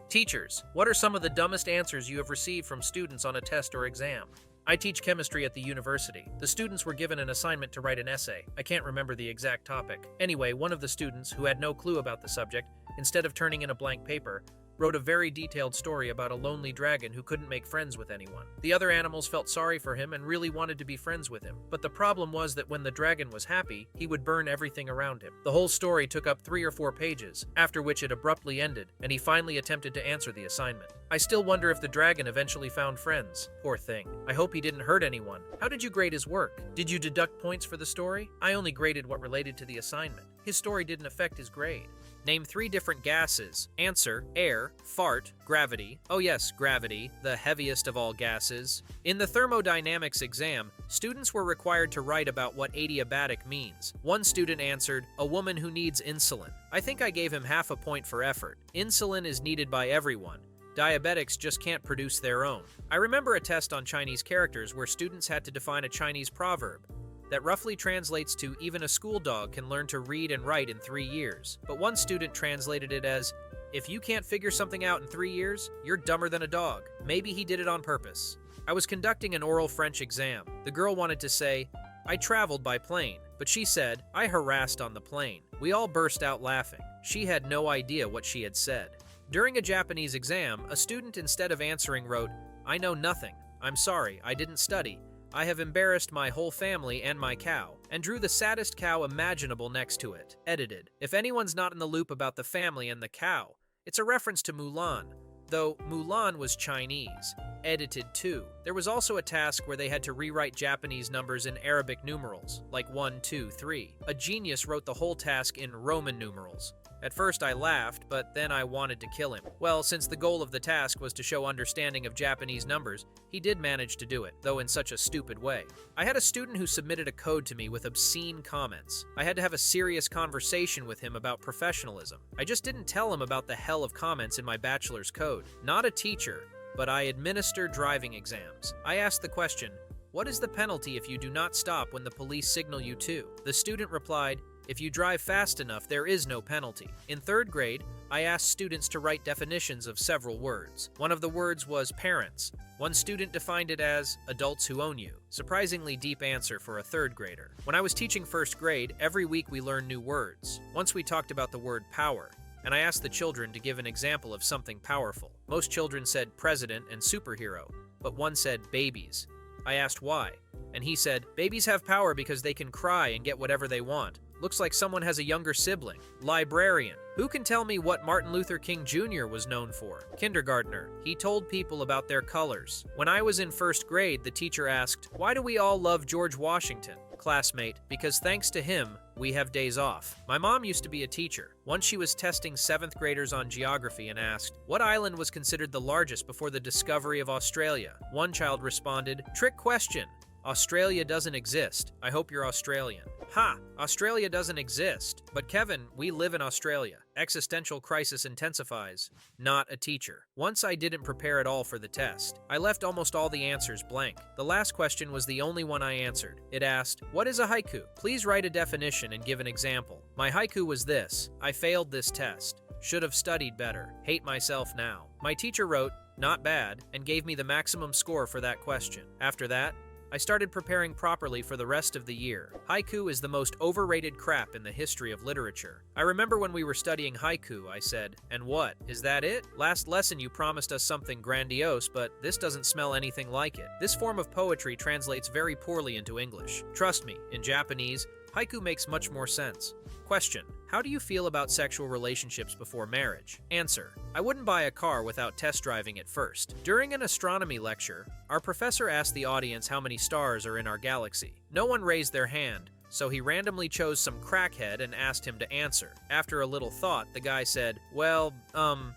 Teachers, what are some of the dumbest answers you have received from students on a test or exam? I teach chemistry at the university. The students were given an assignment to write an essay. I can't remember the exact topic. Anyway, one of the students, who had no clue about the subject, instead of turning in a blank paper, wrote a very detailed story about a lonely dragon who couldn't make friends with anyone. The other animals felt sorry for him and really wanted to be friends with him. But the problem was that when the dragon was happy, he would burn everything around him. The whole story took up 3 or 4 pages, after which it abruptly ended, and he finally attempted to answer the assignment. I still wonder if the dragon eventually found friends. Poor thing. I hope he didn't hurt anyone. How did you grade his work? Did you deduct points for the story? I only graded what related to the assignment. His story didn't affect his grade. Name 3 different gases. Answer: air, fart, gravity. Oh yes, gravity, the heaviest of all gases. In the thermodynamics exam, students were required to write about what adiabatic means. One student answered, a woman who needs insulin. I think I gave him half a point for effort. Insulin is needed by everyone. Diabetics just can't produce their own. I remember a test on Chinese characters where students had to define a Chinese proverb that roughly translates to even a school dog can learn to read and write in 3 years. But one student translated it as, if you can't figure something out in 3 years, you're dumber than a dog. Maybe he did it on purpose. I was conducting an oral French exam. The girl wanted to say, I traveled by plane, but she said, I harassed on the plane. We all burst out laughing. She had no idea what she had said. During a Japanese exam, a student instead of answering wrote, I know nothing. I'm sorry, I didn't study. I have embarrassed my whole family and my cow, and drew the saddest cow imaginable next to it. Edited. If anyone's not in the loop about the family and the cow, it's a reference to Mulan, though Mulan was Chinese. Edited too. There was also a task where they had to rewrite Japanese numbers in Arabic numerals, like 1, 2, 3. A genius wrote the whole task in Roman numerals. At first I laughed, but then I wanted to kill him. Well, since the goal of the task was to show understanding of Japanese numbers, he did manage to do it, though in such a stupid way. I had a student who submitted a code to me with obscene comments. I had to have a serious conversation with him about professionalism. I just didn't tell him about the hell of comments in my bachelor's code. Not a teacher, but I administer driving exams. I asked the question, what is the penalty if you do not stop when the police signal you to? The student replied, if you drive fast enough, there is no penalty. In 3rd grade, I asked students to write definitions of several words. One of the words was parents. One student defined it as adults who own you. Surprisingly deep answer for a 3rd grader. When I was teaching 1st grade, every week we learned new words. Once we talked about the word power, and I asked the children to give an example of something powerful. Most children said president and superhero, but one said babies. I asked why, and he said, babies have power because they can cry and get whatever they want. Looks like someone has a younger sibling. Librarian. Who can tell me what Martin Luther King Jr. was known for? Kindergartner. He told people about their colors. When I was in 1st grade, the teacher asked, why do we all love George Washington? Classmate, because thanks to him, we have days off. My mom used to be a teacher. Once she was testing 7th graders on geography and asked, what island was considered the largest before the discovery of Australia? One child responded, trick question. Australia doesn't exist. I hope you're Australian. Ha! Australia doesn't exist. But Kevin, we live in Australia. Existential crisis intensifies. Not a teacher. Once I didn't prepare at all for the test. I left almost all the answers blank. The last question was the only one I answered. It asked, what is a haiku? Please write a definition and give an example. My haiku was this. I failed this test. Should have studied better. Hate myself now. My teacher wrote, not bad, and gave me the maximum score for that question. After that, I started preparing properly for the rest of the year. Haiku is the most overrated crap in the history of literature. I remember when we were studying haiku, I said, and what, is that it? Last lesson you promised us something grandiose, but this doesn't smell anything like it. This form of poetry translates very poorly into English. Trust me, in Japanese, haiku makes much more sense. Question: how do you feel about sexual relationships before marriage? Answer: I wouldn't buy a car without test driving it first. During an astronomy lecture, our professor asked the audience how many stars are in our galaxy. No one raised their hand, so he randomly chose some crackhead and asked him to answer. After a little thought, the guy said, well,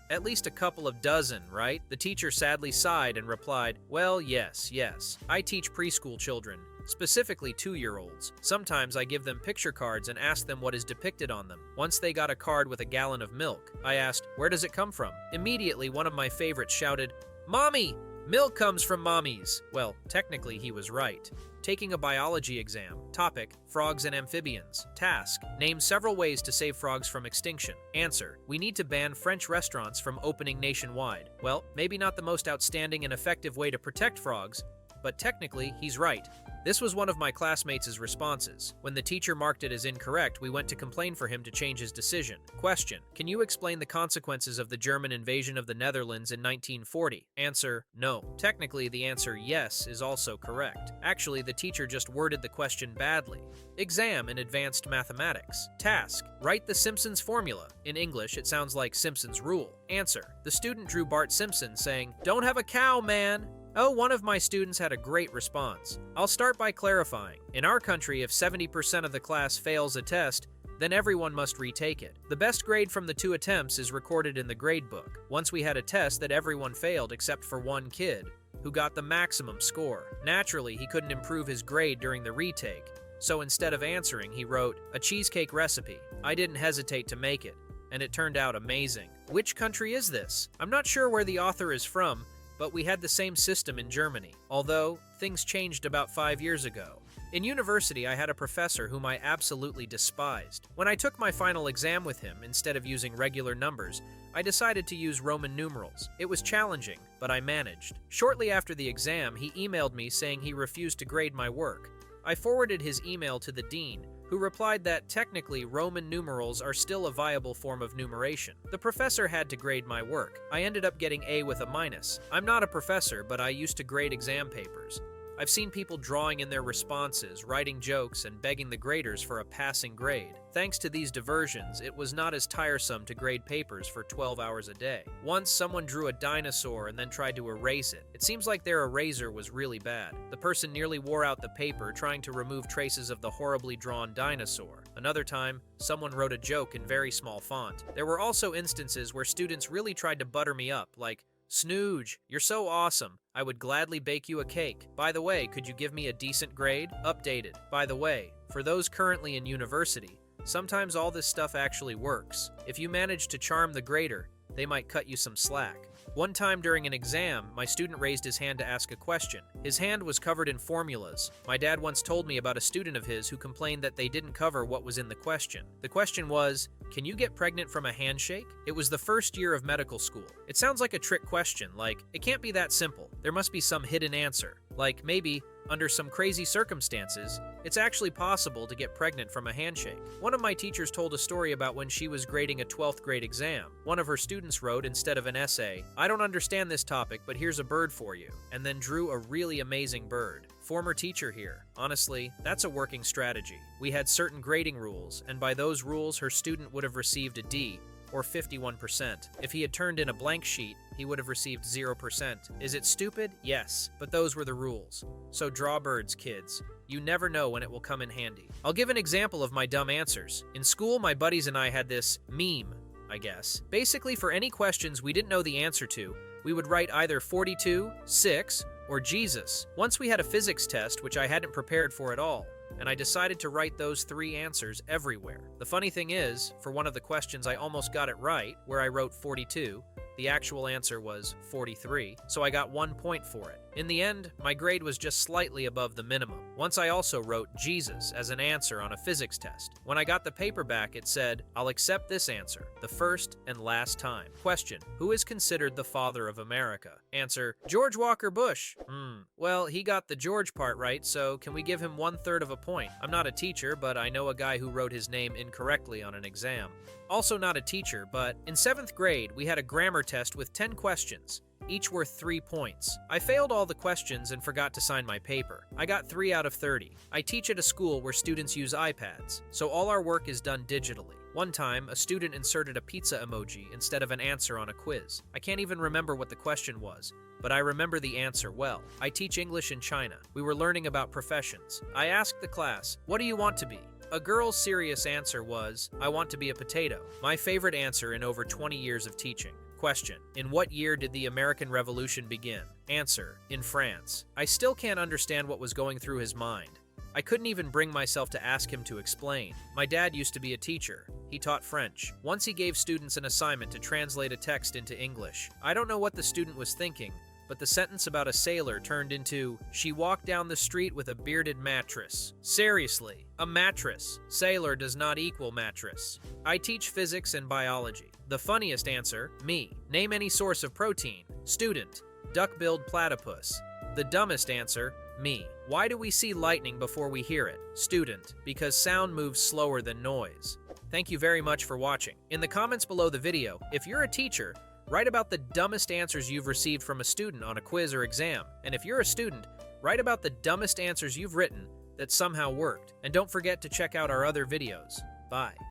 at least a couple of dozen, right? The teacher sadly sighed and replied, well, yes. I teach preschool children, specifically 2-year-olds. Sometimes I give them picture cards and ask them what is depicted on them. Once they got a card with a gallon of milk. I asked, where does it come from? Immediately, one of my favorites shouted, Mommy, Milk comes from mommies. Well, technically he was right. Taking a biology exam. Topic: frogs and amphibians. Task: name several ways to save frogs from extinction. Answer: we need to ban French restaurants from opening nationwide. Well, maybe not the most outstanding and effective way to protect frogs, but technically he's right. This was one of my classmates' responses. When the teacher marked it as incorrect, we went to complain for him to change his decision. Question: can you explain the consequences of the German invasion of the Netherlands in 1940? Answer: no. Technically, the answer yes is also correct. Actually, the teacher just worded the question badly. Exam in advanced mathematics. Task: write the Simpsons formula. In English, it sounds like Simpsons rule. Answer: the student drew Bart Simpson saying, "Don't have a cow, man." Oh, one of my students had a great response. I'll start by clarifying. In our country, if 70% of the class fails a test, then everyone must retake it. The best grade from the 2 attempts is recorded in the grade book. Once we had a test that everyone failed except for one kid, who got the maximum score. Naturally, he couldn't improve his grade during the retake, so instead of answering, he wrote, "a cheesecake recipe." I didn't hesitate to make it, and it turned out amazing. Which country is this? I'm not sure where the author is from, but we had the same system in Germany, although things changed about 5 years ago. In university, I had a professor whom I absolutely despised. When I took my final exam with him, instead of using regular numbers, I decided to use Roman numerals. It was challenging, but I managed. Shortly after the exam, he emailed me saying he refused to grade my work. I forwarded his email to the dean, who replied that technically Roman numerals are still a viable form of numeration. The professor had to grade my work. I ended up getting A with a minus. I'm not a professor, but I used to grade exam papers. I've seen people drawing in their responses, writing jokes, and begging the graders for a passing grade. Thanks to these diversions, it was not as tiresome to grade papers for 12 hours a day. Once, someone drew a dinosaur and then tried to erase it. It seems like their eraser was really bad. The person nearly wore out the paper trying to remove traces of the horribly drawn dinosaur. Another time, someone wrote a joke in very small font. There were also instances where students really tried to butter me up, like, "Snooge, you're so awesome. I would gladly bake you a cake. By the way, could you give me a decent grade? Updated. By the way, for those currently in university, sometimes all this stuff actually works. If you manage to charm the grader, they might cut you some slack." One time during an exam, my student raised his hand to ask a question. His hand was covered in formulas. My dad once told me about a student of his who complained that they didn't cover what was in the question. The question was, "Can you get pregnant from a handshake?" It was the first year of medical school. It sounds like a trick question, like, it can't be that simple. There must be some hidden answer. Like, maybe, under some crazy circumstances, it's actually possible to get pregnant from a handshake. One of my teachers told a story about when she was grading a 12th grade exam. One of her students wrote, instead of an essay, "I don't understand this topic, but here's a bird for you," and then drew a really amazing bird. Former teacher here. Honestly, that's a working strategy. We had certain grading rules, and by those rules, her student would have received a D, or 51%. If he had turned in a blank sheet, he would have received 0%. Is it stupid? Yes, but those were the rules. So draw birds, kids. You never know when it will come in handy. I'll give an example of my dumb answers. In school, my buddies and I had this meme, I guess. Basically, for any questions we didn't know the answer to, we would write either 42, 6, or Jesus. Once we had a physics test, which I hadn't prepared for at all, and I decided to write those 3 answers everywhere. The funny thing is, for one of the questions I almost got it right, where I wrote 42, the actual answer was 43, so I got 1 point for it. In the end, my grade was just slightly above the minimum. Once I also wrote Jesus as an answer on a physics test. When I got the paper back, it said, "I'll accept this answer, the first and last time." Question: who is considered the father of America? Answer: George Walker Bush. Well, he got the George part right, so can we give him 1/3 of a point? I'm not a teacher, but I know a guy who wrote his name incorrectly on an exam. Also not a teacher, but in 7th grade, we had a grammar test with 10 questions. Each worth 3 points. I failed all the questions and forgot to sign my paper. I got 3 out of 30. I teach at a school where students use iPads, so all our work is done digitally. One time, a student inserted a pizza emoji instead of an answer on a quiz. I can't even remember what the question was, but I remember the answer well. I teach English in China. We were learning about professions. I asked the class, "What do you want to be?" A girl's serious answer was, "I want to be a potato." My favorite answer in over 20 years of teaching. Question: in what year did the American Revolution begin? Answer: in France. I still can't understand what was going through his mind. I couldn't even bring myself to ask him to explain. My dad used to be a teacher. He taught French. Once he gave students an assignment to translate a text into English. I don't know what the student was thinking, but the sentence about a sailor turned into, she walked down the street with a bearded mattress. Seriously, a mattress. Sailor does not equal mattress. I teach physics and biology. The funniest answer, me. Name any source of protein. Student, duck-billed platypus. The dumbest answer, me. Why do we see lightning before we hear it? Student, because sound moves slower than noise. Thank you very much for watching. In the comments below the video, if you're a teacher, write about the dumbest answers you've received from a student on a quiz or exam. And if you're a student, write about the dumbest answers you've written that somehow worked. And don't forget to check out our other videos. Bye.